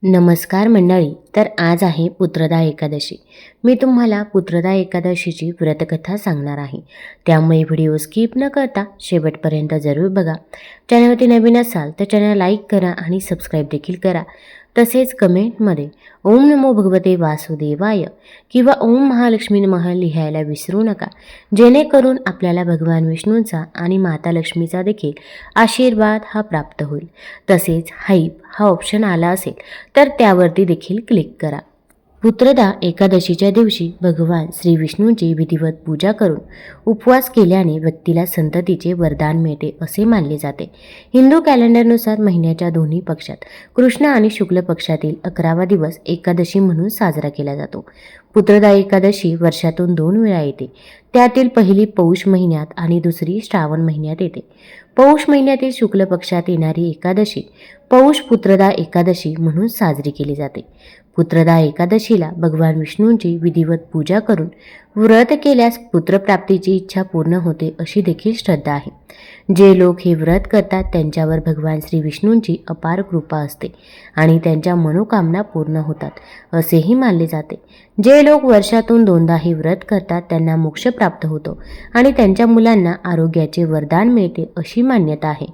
नमस्कार मंडळी. तर आज आहे पुत्रदा एकादशी. मी तुम्हाला पुत्रदा एकादशीची व्रतकथा सांगणार आहे. त्यामुळे व्हिडिओ स्किप न करता शेवटपर्यंत जरूर बघा. चॅनलवरती नवीन असाल तर चॅनल लाईक करा आणि सबस्क्राईब देखील करा. तसेच कमेंटमध्ये ओम नमो भगवते वासुदेवाय किंवा ओम महालक्ष्मी नमः लिहायला विसरू नका, जेणेकरून आपल्याला भगवान विष्णूंचा आणि माता लक्ष्मीचा देखील आशीर्वाद हा प्राप्त होईल. तसेच हाईप हा ऑप्शन आला असेल तर त्यावरती देखील क्लिक करा. पुत्रदा एकादशीच्या दिवशी भगवान श्री विष्णूंची विधिवत पूजा करून उपवास केल्याने व्यक्तीला संततीचे वरदान मिळते असे मानले जाते. हिंदू कॅलेंडरनुसार महिन्याच्या दोन्ही पक्षात कृष्ण आणि शुक्ल पक्षातील 11वा दिवस एकादशी म्हणून साजरा केला जातो. पुत्रदा एकादशी वर्षातून 2 वेळा येते. त्यातील पहिली पौष महिन्यात आणि दुसरी श्रावण महिन्यात येते. पौष महिन्यातील शुक्ल पक्षात येणारी एकादशी पौष पुत्रदा एकादशी म्हणून साजरी केली जाते. पुत्रदा एकादशीला भगवान विष्णूंची विधिवत पूजा करून व्रत केल्यास पुत्रप्राप्तीची इच्छा पूर्ण होते अशी देखील श्रद्धा आहे. जे लोक हे व्रत करतात त्यांच्यावर भगवान श्री विष्णूंची अपार कृपा असते आणि त्यांच्या मनोकामना पूर्ण होतात असेही मानले जाते. जे लोक वर्षातून 2दा हे व्रत करतात त्यांना मोक्ष प्राप्त होतो आणि त्यांच्या मुलांना आरोग्याचे वरदान मिळते अशी मान्यता आहे.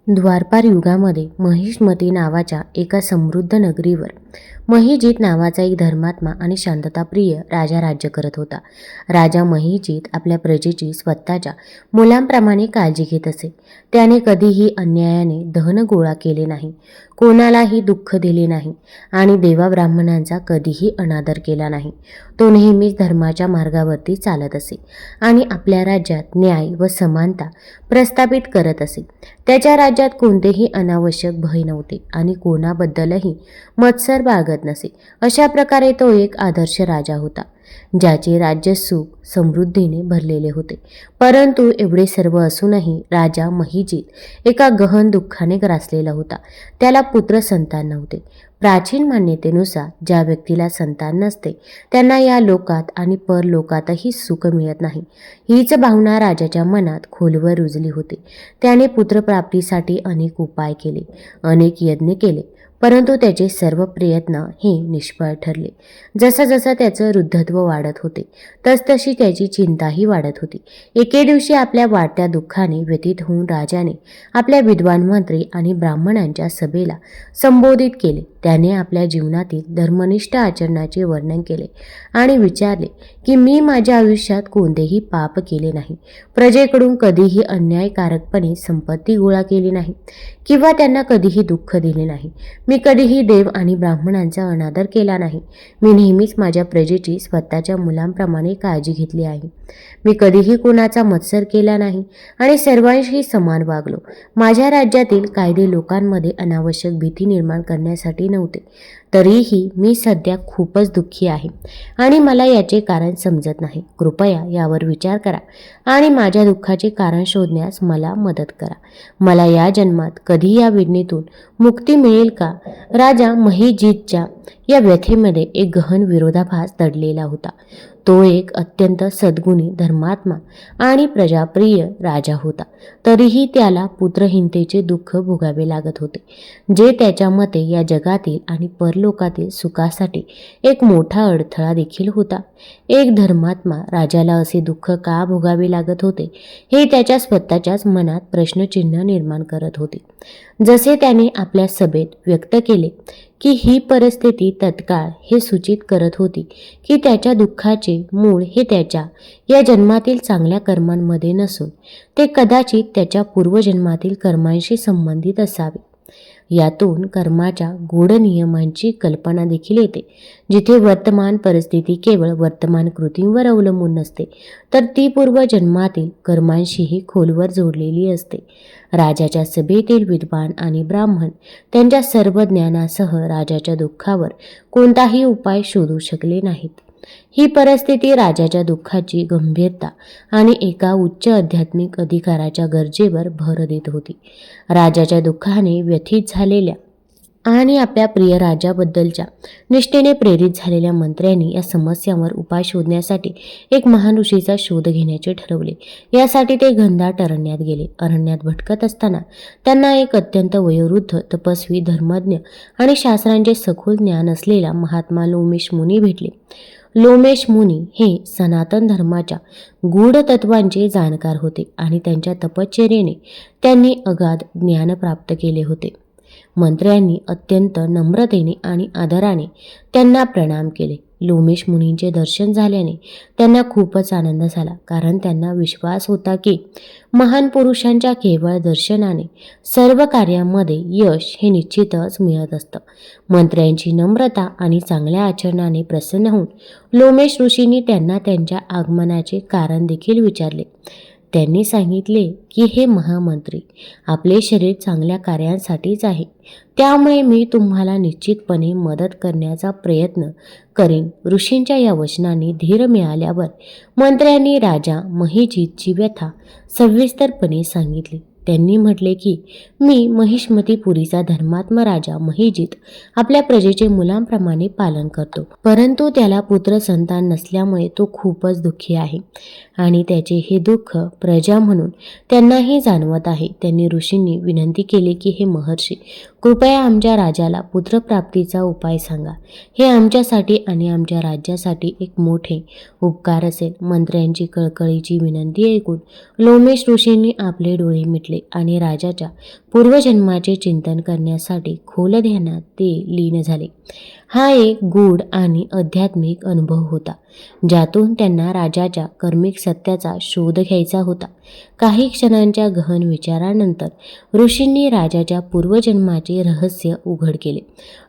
द्वापार युगामध्ये महिष्मती नावाच्या एका समृद्ध नगरीवर महिजित नावाचा एक धर्मात्मा आणि शांतताप्रिय राजा राज्य करत होता. राजा महिजित आपल्या प्रजेची स्वतःच्या मुलांप्रमाणे काळजी घेत असे. त्याने कधीही अन्यायाने धन गोळा केले नाही, कोणालाही दुःख दिले नाही आणि देवा ब्राह्मणांचा कधीही अनादर केला नाही. तो नेहमीच धर्माच्या मार्गावरती चालत असे आणि आपल्या राज्यात न्याय व समानता प्रस्थापित करत असे. त्याच्या राज्यात कोणतेही अनावश्यक भय नव्हते आणि कोणाबद्दलही मत्सर बाळगत नसे. अशा प्रकारे तो एक आदर्श राजा होता, ज्याचे राज्य सुख समृद्धीने भरलेले होते. परंतु एवढे सर्व असूनही राजा महिजित एका गहन दुःखाने ग्रासलेला होता. त्याला पुत्र संतान नव्हते. प्राचीन मान्यतेनुसार ज्या व्यक्तीला संतान नसते त्यांना या लोकात आणि परलोकातही सुख मिळत नाही. हीच भावना राजाच्या मनात खोलवर रुजली होती. त्याने पुत्रप्राप्तीसाठी अनेक उपाय केले, अनेक यज्ञ केले, परंतु त्याचे सर्व प्रयत्न हे निष्फळ ठरले. जसा जसा त्याचं वृद्धत्व वाढत होते तसतशी त्याची चिंताही वाढत होती. एके दिवशी आपल्या वाढत्या दुःखाने व्यथित होऊन राजाने आपल्या विद्वान मंत्री आणि ब्राह्मणांच्या सभेला संबोधित केले. त्याने आपल्या जीवनातील धर्मनिष्ठ आचरणाचे वर्णन केले आणि विचारले की मी माझ्या आयुष्यात कोणतेही पाप केले नाही, प्रजेकडून कधीही अन्यायकारकपणे संपत्ती गोळा केली नाही किंवा त्यांना कधीही दुःख दिले नाही. मी कधीही देव आणि ब्राह्मणांचा अनादर केला नाही. मी नेहमीच माझ्या प्रजेची स्वतःच्या मुलांप्रमाणे काळजी घेतली आहे. मी कधीही कोणाचा मत्सर केला नाही आणि सर्वांशी समान वागलो. माझ्या राज्यातील कायदे लोकांमध्ये अनावश्यक भीती निर्माण करण्यासाठी नव्हते. तरीही मी सध्या खूपच दुःखी आहे आणि मला याचे कारण समजत नाही. कृपया यावर विचार करा आणि माझ्या दुःखाचे कारण शोधण्यास मला मदत करा. मला या जन्मात कधी या वेदनेतून मुक्ती मिळेल का? राजा महिजितच्या या व्यथेमध्ये एक गहन विरोधाभास दडलेला होता. तो एक अत्यंत सद्गुणी धर्मात्मा आणि प्रजाप्रिय राजा होता. तरीही त्याला पुत्रहीनतेचे दुःख भोगावे लागत होते, जे त्याच्या मते या जगातील आणि परलोकातील सुखासाठी एक मोठा अडथळा देखील होता. एक धर्मात्मा राजाला असे दुःख का भोगावे लागत होते हे त्याच्या स्वतःच्याच मनात प्रश्नचिन्ह निर्माण करत होते. जसे त्याने आपल्या सभेत व्यक्त केले की ही परिस्थिती तत्काळ हे सूचित करत होती की त्याच्या दुःखाचे मूळ हे त्याच्या या जन्मातील चांगल्या कर्मांमध्ये नसून ते कदाचित त्याच्या पूर्वजन्मातील कर्मांशी संबंधित असावे. यातून कर्माच्या गूढ नियमांची कल्पना देखील येते. जिथे वर्तमान परिस्थिती केवळ वर्तमान कृतींवर अवलंबून नसते तर ती पूर्वजन्मातील कर्मांशीही खोलवर जोडलेली असते. राजाच्या सभेतील विद्वान आणि ब्राह्मण त्यांच्या सर्व ज्ञानासह राजाच्या दुःखावर कोणताही उपाय शोधू शकले नाहीत. ही परिस्थिती राजाच्या दुःखाची गंभीरता आणि एका उच्च आध्यात्मिक अधिकाराच्या गरजेवर भर देत होती. राजाच्या दुःखाने व्यथित झालेल्या आणि आपल्या प्रिय राजाबद्दलच्या निष्ठेने प्रेरित झालेल्या मंत्र्यांनी या समस्यांवर उपाय शोधण्यासाठी एक महान ऋषीचा शोध घेण्याचे ठरवले. यासाठी ते घनदाट अरण्यात गेले. अरण्यात भटकत असताना त्यांना एक अत्यंत वयोवृद्ध, तपस्वी, धर्मज्ञ आणि शास्त्रांचे सखोल ज्ञान असलेला महात्मा लोमेश मुनी भेटले. लोमेश मुनी हे सनातन धर्माच्या गूढ तत्वांचे जाणकार होते आणि त्यांच्या तपश्चर्येने त्यांनी अगाध ज्ञान प्राप्त केले होते. मंत्र्यांनी अत्यंत नम्रतेने आणि आदराने त्यांना प्रणाम केले. लोमेश मुनींचे दर्शन झाल्याने त्यांना खूपच आनंद झाला, कारण त्यांना विश्वास होता की महान पुरुषांच्या केवळ दर्शनाने सर्व कार्यामध्ये यश हे निश्चितच मिळत असतं. मंत्र्यांची नम्रता आणि चांगल्या आचरणाने प्रसन्न होऊन लोमेश ऋषींनी त्यांना त्यांच्या आगमनाचे कारण देखील विचारले. त्यांनी सांगितले की हे महामंत्री, आपले शरीर चांगल्या कार्यांसाठीच आहे, त्यामुळे मी तुम्हाला निश्चितपणे मदत करण्याचा प्रयत्न करीन. ऋषींच्या या वचनाने धीर मिळाल्यावर मंत्र्यांनी राजा महिजितची व्यथा सविस्तरपणे सांगितली. त्यांनी म्हटले की मी महिष्मतीपुरीचा धर्मात्मा राजा महिजित आपल्या प्रजेचे मुलांप्रमाणे पालन करतो, परंतु त्याला पुत्र संतान नसल्यामुळे तो खूपच दुःखी आहे आणि त्याचे हे दुःख प्रजा म्हणून त्यांनाही जाणवत आहे. त्यांनी ऋषींनी विनंती केली की हे महर्षी, कृपया आमच्या राजाला पुत्रप्राप्तीचा उपाय सांगा. हे आमच्यासाठी आणि आमच्या राज्यासाठी एक मोठे उपकार असेल. मंत्र्यांची कळकळीची विनंती ऐकून लोमेश ऋषींनी आपले डोळे मिटले आणि राजाच्या पूर्वजन्माचे चिंतन करण्यासाठी खोल ध्यानात ते लीन झाले. हा एक गूढ आणि आध्यात्मिक अनुभव होता, ज्यातून त्यांना राजाच्या कर्मिक सत्याचा शोध घ्यायचा होता. काही क्षणांच्या गहन विचारानंतर ऋषींनी राजाच्या पूर्वजन्माचे रहस्य उघड केले.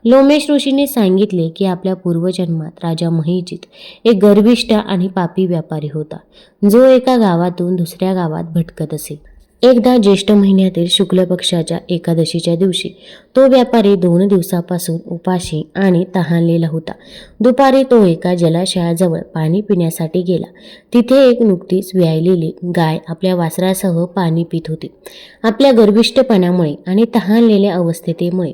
लोमेश ऋषींनी सांगितले की आपल्या पूर्वजन्मात राजा महिजित एक गर्विष्ठ आणि पापी व्यापारी होता, जो एका गावातून दुसऱ्या गावात भटकत असे. एकदा ज्येष्ठ महिन्यातील शुक्ल पक्षाच्या एकादशीच्या दिवशी तो व्यापारी 2 दिवसापासून उपाशी आणि तहानलेला होता. दुपारी तो एका जलाशयाजवळ पाणी पिण्यासाठी गेला. तिथे एक नुकतीच व्यायलेली गाय आपल्या वासरासह पाणी पित होती. आपल्या गर्विष्ठपणामुळे आणि तहानलेल्या अवस्थेमुळे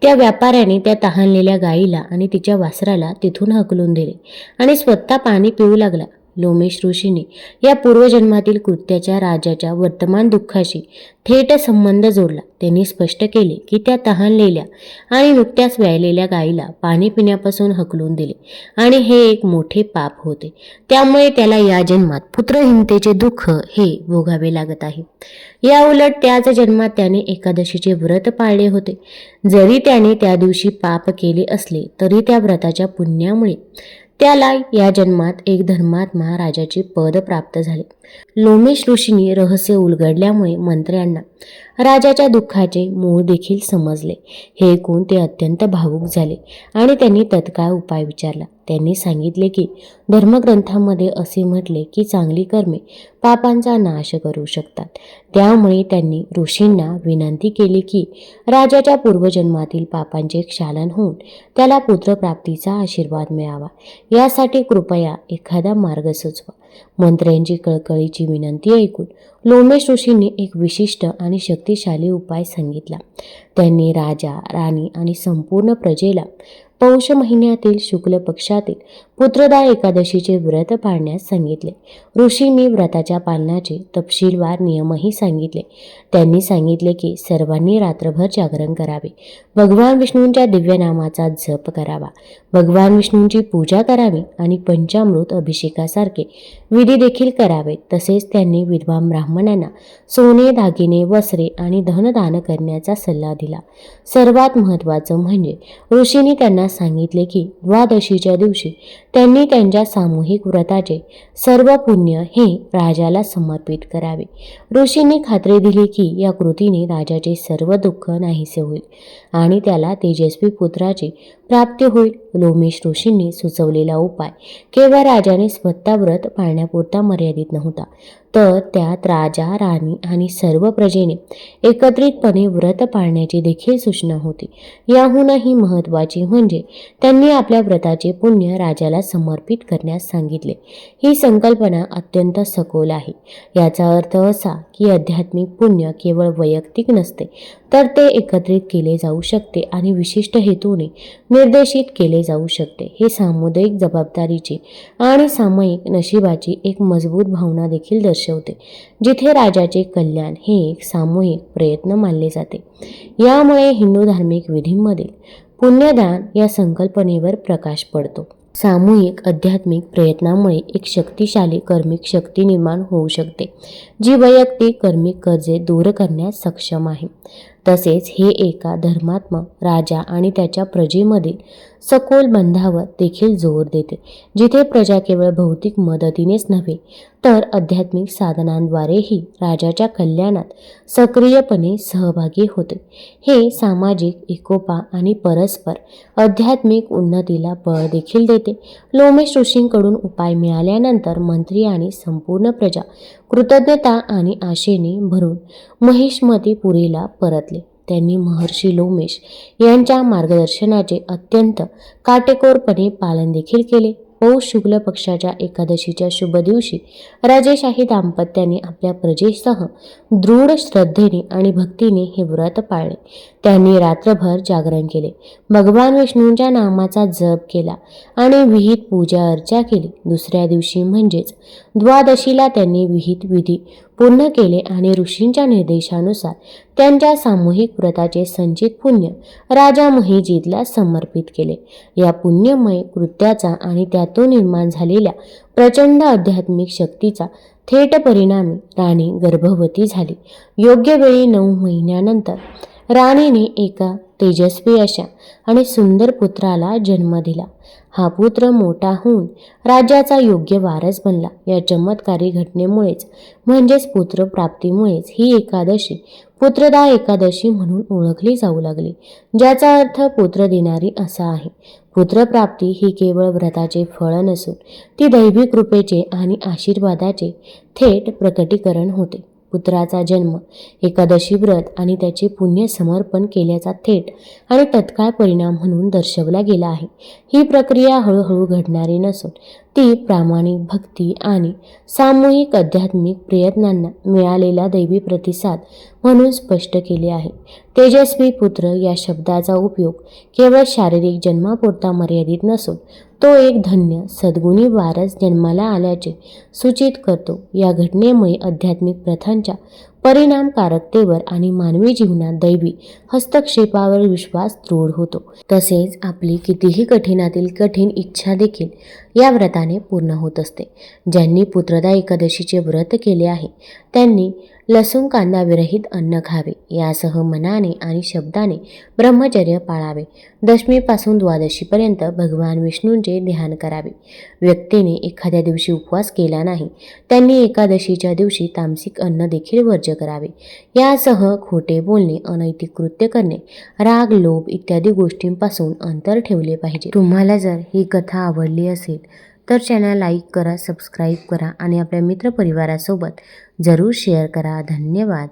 त्या व्यापाऱ्याने त्या तहानलेल्या गायीला आणि तिच्या वासराला तिथून हकलून दिले आणि स्वतः पाणी पिऊ लागला. लोमेश ऋषींनी या पूर्वजन्मातील कृत्याच्या राजाच्या वर्तमान दुःखाशी थेट संबंध जोडला. त्यांनी स्पष्ट केले की त्या तहानलेल्या आणि नुकत्याच व्यायलेल्या गायीला पाणी पिण्यापासून हकलून दिले आणि हे एक मोठे पाप होते, त्यामुळे त्याला या जन्मात पुत्रहीनतेचे दुःख हे भोगावे लागत आहे. या उलट त्याच जन्मात त्याने एकादशीचे व्रत पाळले होते. जरी त्याने त्या दिवशी पाप केले असले तरी त्या व्रताच्या पुण्यामुळे त्याला या जन्मात एक धर्मात्मा राजाचे पद प्राप्त झाले. लोमेश ऋषींनी रहस्य उलगडल्यामुळे मंत्र्यांना राजाच्या दुःखाचे मूळ देखील समजले. हे ऐकून ते अत्यंत भावुक झाले आणि त्यांनी तत्काळ उपाय विचारला. त्यांनी सांगितले की धर्मग्रंथामध्ये असे म्हटले की चांगली कर्मे पापांचा नाश करू शकतात. त्यामुळे त्यांनी ऋषींना विनंती केली की राजाच्या पूर्वजन्मातील पापांचे क्षालन होऊन त्याला पुत्रप्राप्तीचा आशीर्वाद मिळावा. यासाठी कृपया एखादा मार्ग सुचवा. मंत्र्यांची कळकळीची विनंती ऐकून लोमेश ऋषींनी एक विशिष्ट आणि शक्तिशाली उपाय सांगितला. त्यांनी राजा, राणी आणि संपूर्ण प्रजेला पौष महिन्यातील शुक्ल पक्षातील पुत्रदा एकादशीचे व्रत पाळण्यास सांगितले. ऋषींनी व्रताच्या पालनाचे तपशीलवार नियमही सांगितले. त्यांनी सांगितले की सर्वांनी रात्रभर जागरण करावे, भगवान विष्णूंच्या दिव्य नामाचा जप करावा, भगवान विष्णूंची पूजा करावी आणि पंचामृत अभिषेकासारखे विधी देखील करावेत. तसेच त्यांनी विद्वान ब्राह्मणांना सोने, दागिने, वस्त्रे आणि धनदान करण्याचा सल्ला दिला. सर्वात महत्त्वाचं म्हणजे ऋषींनी त्यांना सांगितले की द्वादशीच्या दिवशी त्यांनी त्यांच्या सामूहिक व्रताचे सर्व पुण्य हे राजाला समर्पित करावे. ऋषींनी खात्री दिली की या कृतीने राजाचे सर्व दुःख नाहीसे होईल आणि त्याला तेजस्वी पुत्राची प्राप्ती होईल. लोमेश ऋषींनी सुचवलेला उपाय केवळ राजाने स्वतः व्रत पाळण्यापुरता मर्यादित नव्हता, तर त्यात राजा, राणी आणि सर्व प्रजेने एकत्रितपणे व्रत पाळण्याची देखील सूचना होती. याहूनही महत्त्वाची म्हणजे त्यांनी आपल्या व्रताचे पुण्य राजाला समर्पित करण्यास सांगितले. ही संकल्पना अत्यंत सखोल आहे. याचा अर्थ असा की आध्यात्मिक पुण्य केवळ वैयक्तिक नसते, तर ते एकत्रित केले जाऊ शकते आणि विशिष्ट हेतूने निर्देशित केले जाऊ शकते. हे सामुदायिक जबाबदारीची आणि सामायिक नशिबाची एक मजबूत भावना देखील दर्शवते, जिथे राजाचे कल्याण हे एक सामूहिक प्रयत्न मानले जाते. यामुळे हिंदू धार्मिक विधींमधील पुण्यदान या संकल्पनेवर प्रकाश पडतो. सामूहिक आध्यात्मिक प्रयत्नामुळे एक शक्तिशाली कर्मिक शक्ती निर्माण होऊ शकते, जी वैयक्तिक कर्मिक कर्जे दूर करण्यास सक्षम आहे. तसेच हे एका धर्मात्मक राजा आणि त्याच्या प्रजेमधील सखोल बंधावर देखील जोर देते, जिथे प्रजा केवळ भौतिक मदतीनेच नव्हे तर आध्यात्मिक साधनांद्वारेही राजाच्या कल्याणात सक्रियपणे सहभागी होते. हे सामाजिक एकोपा आणि परस्पर आध्यात्मिक उन्नतीला बळ देखील देते. लोमेश ऋषींकडून उपाय मिळाल्यानंतर मंत्री आणि संपूर्ण प्रजा कृतज्ञता आणि आशेने भरून महिष्मतीपुरीला परतले. त्यांनी महर्षी लोमेश यांच्या मार्गदर्शनाचे अत्यंत काटेकोरपणे पालन देखील केले. पौष शुक्ल पक्षाच्या एकादशीच्या शुभ दिवशी राजेशाही दाम्पत्याने आपल्या प्रजेसह दृढ श्रद्धेने आणि भक्तीने हे व्रत पाळले. त्यांनी रात्रभर जागरण केले, भगवान विष्णूंच्या नामाचा जप केला आणि विहित पूजा अर्चा केली. दुसऱ्या दिवशी म्हणजेच द्वादशीला त्यांनी विहित विधी पूर्ण केले आणि ऋषींच्या निर्देशानुसार त्यांच्या सामूहिक व्रताचे संचित पुण्य राजा महिजीतला समर्पित केले. या पुण्यमय कृत्याचा आणि त्यातून निर्माण झालेल्या प्रचंड आध्यात्मिक शक्तीचा थेट परिणामी राणी गर्भवती झाली. योग्य वेळी 9 महिन्यानंतर राणीने एका तेजस्वी अशा आणि सुंदर पुत्राला जन्म दिला. हा पुत्र मोठा होऊन राज्याचा योग्य वारस बनला. या चमत्कारी घटनेमुळेच म्हणजेच पुत्रप्राप्तीमुळेच ही एकादशी पुत्रदा एकादशी म्हणून ओळखली जाऊ लागली, ज्याचा अर्थ पुत्र देणारी असा आहे. पुत्रप्राप्ती ही केवळ व्रताचे फळ नसून ती दैवी कृपेचे आणि आशीर्वादाचे थेट प्रकटीकरण होते. पुत्राचा जन्म, एकादशी व्रत आणि त्याचे पुण्य समर्पण केल्याचा थेट आणि तत्काळ परिणाम म्हणून दर्शवला गेला आहे. ही प्रक्रिया हळूहळू घडणारी नसून ती प्रामाणिक भक्ती आणि सामूहिक आध्यात्मिक प्रयत्नांना मिळालेला दैवी प्रतिसाद म्हणून स्पष्ट केले आहे. तेजस्वी पुत्र या शब्दाचा उपयोग केवळ शारीरिक जन्मापुरता मर्यादित नसून तो एक धन्य सद्गुणी वारस जन्माला आल्याचे सूचित करतो. या घटनेमुळे आध्यात्मिक प्रथांच्या परिणामकारकतेवर आणि मानवी जीवनात दैवी हस्तक्षेपावर विश्वास दृढ होतो. तसेच आपली कितीही कठीणातील कठीण इच्छा देखील या व्रताने पूर्ण होत असते. ज्यांनी पुत्रदा एकादशीचे व्रत केले आहे त्यांनी लसूण कांदा विरहित अन्न खावे. यासह मनाने आणि शब्दाने ब्रह्मचर्य पाळावे. दशमीपासून द्वादशीपर्यंत भगवान विष्णूंचे ध्यान करावे. व्यक्तीने एखाद्या दिवशी उपवास केला नाही त्यांनी एकादशीच्या दिवशी तामसिक अन्न देखील वर्ज्य करावे. यासह खोटे बोलणे, अनैतिक कृत्य करणे, राग, लोभ इत्यादी गोष्टींपासून अंतर ठेवले पाहिजे. तुम्हाला जर ही कथा आवडली असेल तर चॅनल लाईक करा, सबस्क्राईब करा आणि आपल्या मित्रपरिवारासोबत जरूर शेअर करा. धन्यवाद.